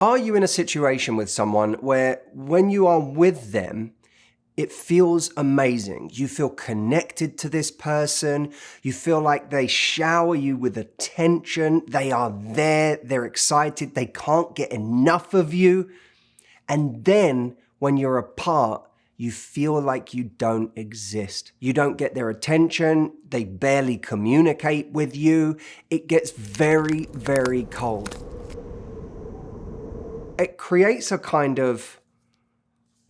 Are you in a situation with someone where when you are with them, it feels amazing? You feel connected to this person. You feel like they shower you with attention. They are there. They're excited. They can't get enough of you. And then when you're apart, you feel like you don't exist. You don't get their attention. They barely communicate with you. It gets very, very cold. It creates a kind of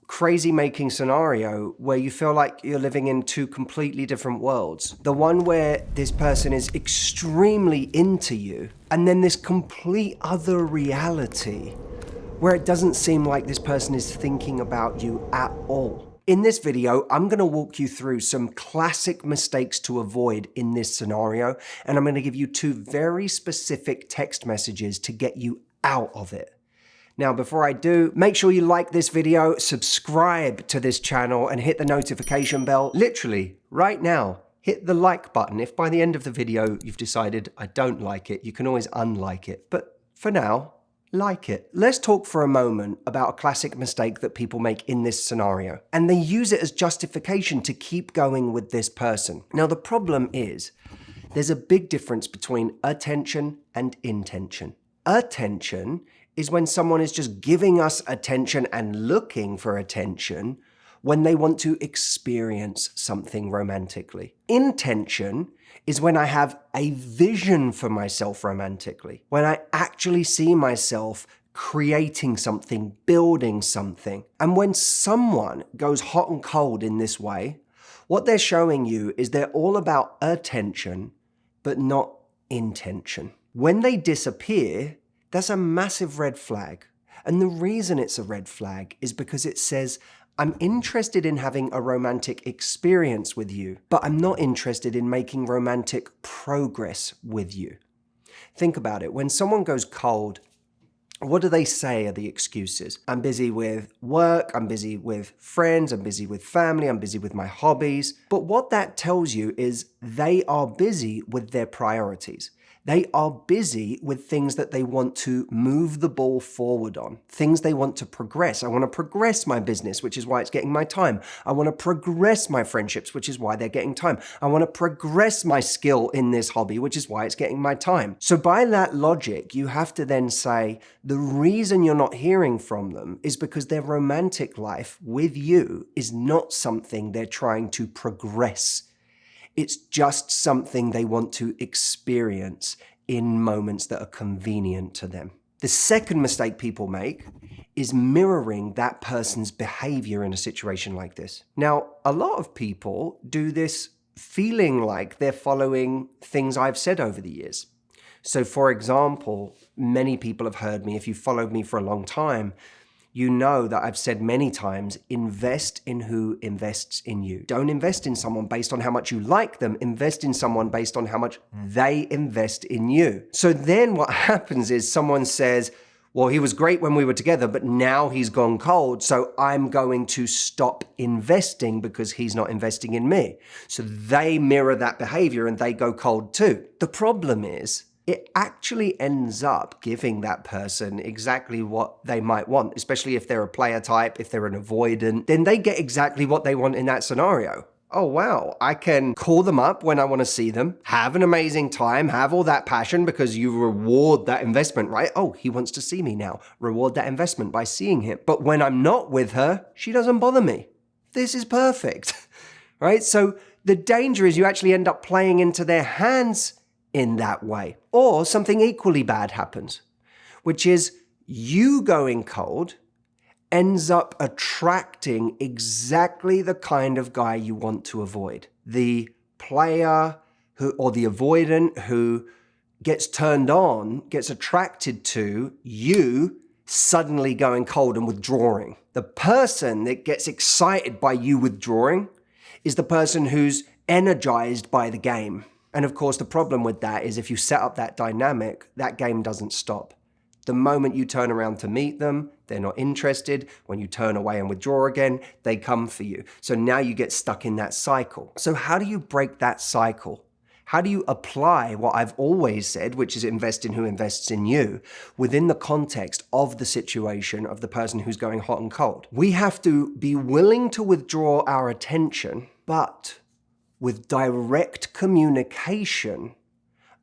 crazy making scenario where you feel like you're living in two completely different worlds. The one where this person is extremely into you, and then this complete other reality where it doesn't seem like this person is thinking about you at all. In this video, I'm going to walk you through some classic mistakes to avoid in this scenario, and I'm going to give you two very specific text messages to get you out of it. Now, before I do, make sure you like this video, subscribe to this channel, and hit the notification bell. Literally, right now, hit the like button. If by the end of the video you've decided I don't like it, you can always unlike it. But for now, like it. Let's talk for a moment about a classic mistake that people make in this scenario. And they use it as justification to keep going with this person. Now, the problem is, there's a big difference between attention and intention. Attention is when someone is just giving us attention and looking for attention when they want to experience something romantically. Intention is when I have a vision for myself romantically, when I actually see myself creating something, building something. And when someone goes hot and cold in this way, what they're showing you is they're all about attention, but not intention. When they disappear, that's a massive red flag. And the reason it's a red flag is because it says, I'm interested in having a romantic experience with you, but I'm not interested in making romantic progress with you. Think about it. When someone goes cold, what do they say are the excuses? I'm busy with work, I'm busy with friends, I'm busy with family, I'm busy with my hobbies. But what that tells you is they are busy with their priorities. They are busy with things that they want to move the ball forward on, things they want to progress. I want to progress my business, which is why it's getting my time. I want to progress my friendships, which is why they're getting time. I want to progress my skill in this hobby, which is why it's getting my time. So by that logic, you have to then say the reason you're not hearing from them is because their romantic life with you is not something they're trying to progress. It's just something they want to experience in moments that are convenient to them. The second mistake people make is mirroring that person's behavior in a situation like this. Now, a lot of people do this feeling like they're following things I've said over the years. So, for example, many people have heard me, if you've followed me for a long time, you know that I've said many times, invest in who invests in you. Don't invest in someone based on how much you like them. Invest in someone based on how much they invest in you. So then what happens is someone says, well, he was great when we were together, but now he's gone cold, so I'm going to stop investing because he's not investing in me. So they mirror that behavior and they go cold too. The problem is, it actually ends up giving that person exactly what they might want, especially if they're a player type, if they're an avoidant, then they get exactly what they want in that scenario. Oh, wow, I can call them up when I want to see them, have an amazing time, have all that passion because you reward that investment, right? Oh, he wants to see me now. Reward that investment by seeing him. But when I'm not with her, she doesn't bother me. This is perfect, right? So the danger is you actually end up playing into their hands in that way. Or something equally bad happens, which is you going cold ends up attracting exactly the kind of guy you want to avoid. The player who, or the avoidant who gets turned on, gets attracted to you suddenly going cold and withdrawing. The person that gets excited by you withdrawing is the person who's energized by the game. And of course, the problem with that is if you set up that dynamic, that game doesn't stop. The moment you turn around to meet them, they're not interested. When you turn away and withdraw again, they come for you. So now you get stuck in that cycle. So how do you break that cycle? How do you apply what I've always said, which is invest in who invests in you, within the context of the situation of the person who's going hot and cold? We have to be willing to withdraw our attention, but with direct communication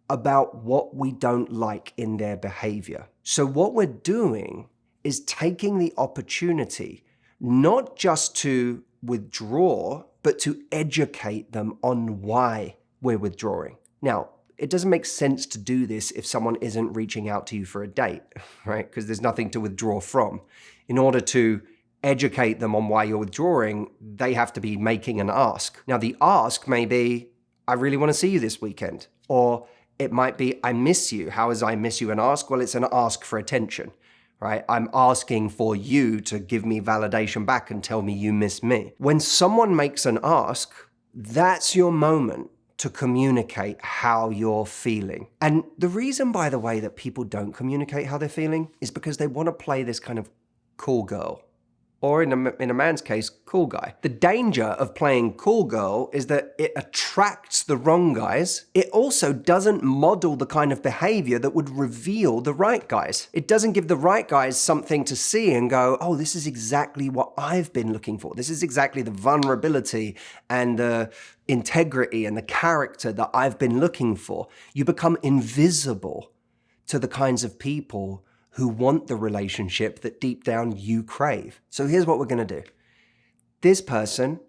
about what we don't like in their behavior. So what we're doing is taking the opportunity not just to withdraw, but to educate them on why we're withdrawing. Now, it doesn't make sense to do this if someone isn't reaching out to you for a date, right? Because there's nothing to withdraw from. In order to educate them on why you're withdrawing, they have to be making an ask. Now, the ask may be, I really want to see you this weekend. Or it might be, I miss you. How is I miss you an ask? Well, it's an ask for attention, right? I'm asking for you to give me validation back and tell me you miss me. When someone makes an ask, that's your moment to communicate how you're feeling. And the reason, by the way, that people don't communicate how they're feeling is because they want to play this kind of cool girl. Or in a man's case, cool guy. The danger of playing cool girl is that it attracts the wrong guys. It also doesn't model the kind of behavior that would reveal the right guys. It doesn't give the right guys something to see and go, oh, this is exactly what I've been looking for. This is exactly the vulnerability and the integrity and the character that I've been looking for. You become invisible to the kinds of people who want the relationship that deep down you crave. So here's what we're going to do. This person,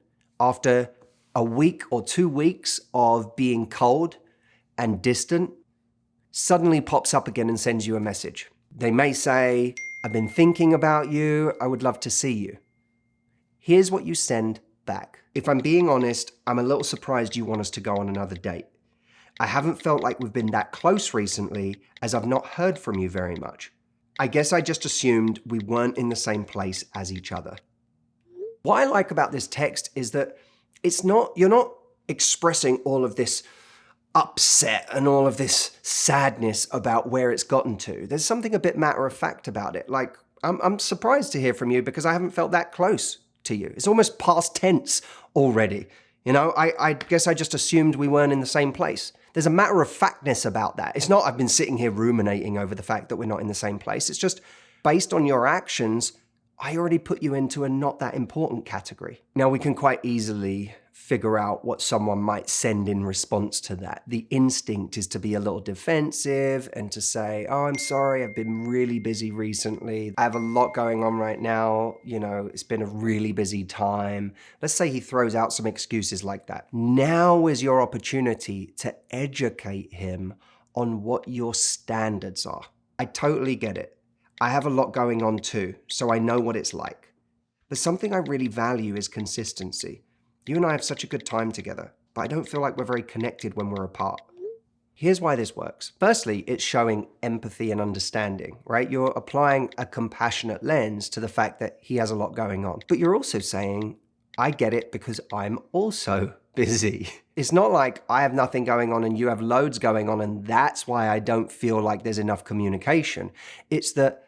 after a week or 2 weeks of being cold and distant, suddenly pops up again and sends you a message. They may say, I've been thinking about you. I would love to see you. Here's what you send back. If I'm being honest, I'm a little surprised you want us to go on another date. I haven't felt like we've been that close recently, as I've not heard from you very much. I guess I just assumed we weren't in the same place as each other. What I like about this text is that you're not expressing all of this upset and all of this sadness about where it's gotten to. There's something a bit matter of fact about it. Like, I'm surprised to hear from you because I haven't felt that close to you. It's almost past tense already. You know, I guess I just assumed we weren't in the same place. There's a matter of factness about that. It's not I've been sitting here ruminating over the fact that we're not in the same place. It's just based on your actions, I already put you into a not that important category. Now, we can quite easily figure out what someone might send in response to that. The instinct is to be a little defensive and to say, oh, I'm sorry, I've been really busy recently. I have a lot going on right now. You know, it's been a really busy time. Let's say he throws out some excuses like that. Now is your opportunity to educate him on what your standards are. I totally get it. I have a lot going on too, so I know what it's like. But something I really value is consistency. You and I have such a good time together, but I don't feel like we're very connected when we're apart. Here's why this works. Firstly, it's showing empathy and understanding, right? You're applying a compassionate lens to the fact that he has a lot going on. But you're also saying, I get it because I'm also busy. It's not like I have nothing going on and you have loads going on and that's why I don't feel like there's enough communication. It's that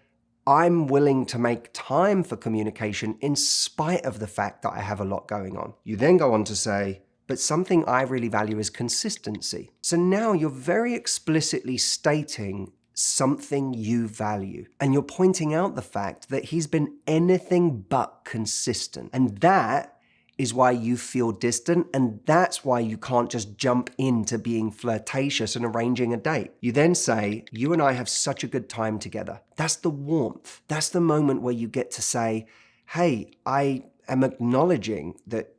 I'm willing to make time for communication in spite of the fact that I have a lot going on. You then go on to say, but something I really value is consistency. So now you're very explicitly stating something you value. And you're pointing out the fact that he's been anything but consistent. And that is why you feel distant, and that's why you can't just jump into being flirtatious and arranging a date. You then say, you and I have such a good time together. That's the warmth. That's the moment where you get to say, hey, I am acknowledging that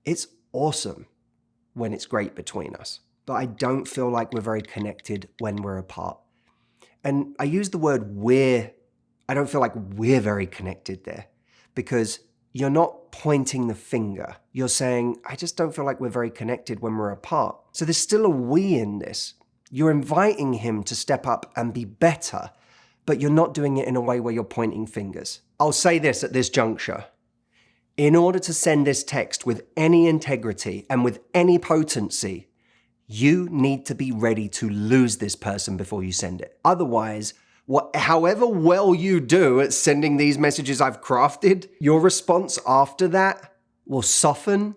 it's awesome when it's great between us, but I don't feel like we're very connected when we're apart. And I use the word I don't feel like we're very connected there, because you're not pointing the finger. You're saying, I just don't feel like we're very connected when we're apart. So there's still a we in this. You're inviting him to step up and be better, but you're not doing it in a way where you're pointing fingers. I'll say this at this juncture. In order to send this text with any integrity and with any potency, you need to be ready to lose this person before you send it. Otherwise, however well you do at sending these messages I've crafted, your response after that will soften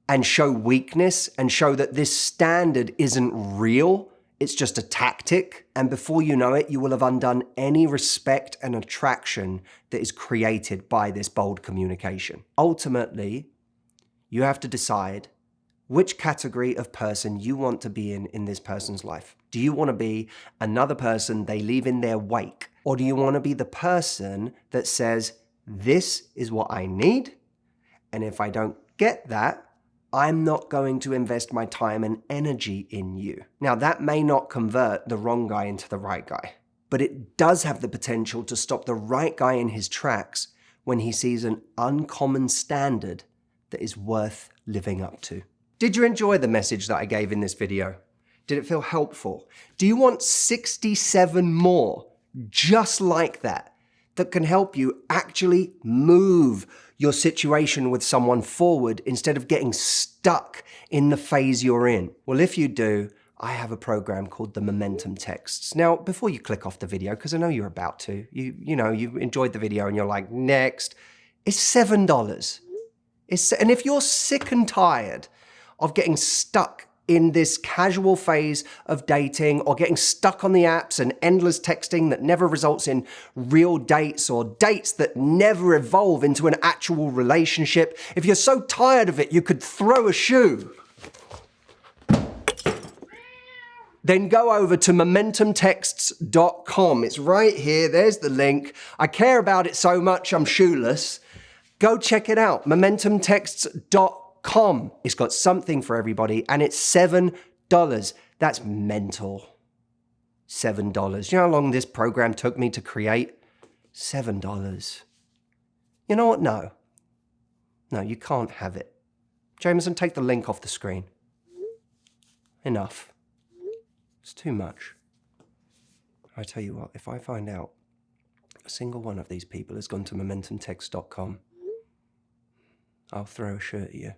and show weakness and show that this standard isn't real. It's just a tactic. And before you know it, you will have undone any respect and attraction that is created by this bold communication. Ultimately, you have to decide which category of person you want to be in this person's life. Do you want to be another person they leave in their wake? Or do you want to be the person that says, this is what I need, and if I don't get that, I'm not going to invest my time and energy in you. Now, that may not convert the wrong guy into the right guy, but it does have the potential to stop the right guy in his tracks when he sees an uncommon standard that is worth living up to. Did you enjoy the message that I gave in this video? Did it feel helpful? Do you want 67 more just like that can help you actually move your situation with someone forward instead of getting stuck in the phase you're in? Well, if you do, I have a program called the Momentum Texts. Now, before you click off the video, because I know you're about to, you know, you enjoyed the video and you're like, next, it's $7. And if you're sick and tired of getting stuck in this casual phase of dating or getting stuck on the apps and endless texting that never results in real dates or dates that never evolve into an actual relationship, if you're so tired of it you could throw a shoe, then go over to momentumtexts.com. It's right here. There's the link. I care about it so much I'm shoeless. Go check it out, momentumtexts.com. It's got something for everybody, and it's $7. That's mental. $7. You know how long this program took me to create? $7. You know what? No, you can't have it. Jameson, take the link off the screen. Enough. It's too much. I tell you what, if I find out a single one of these people has gone to momentumtext.com, I'll throw a shirt at you.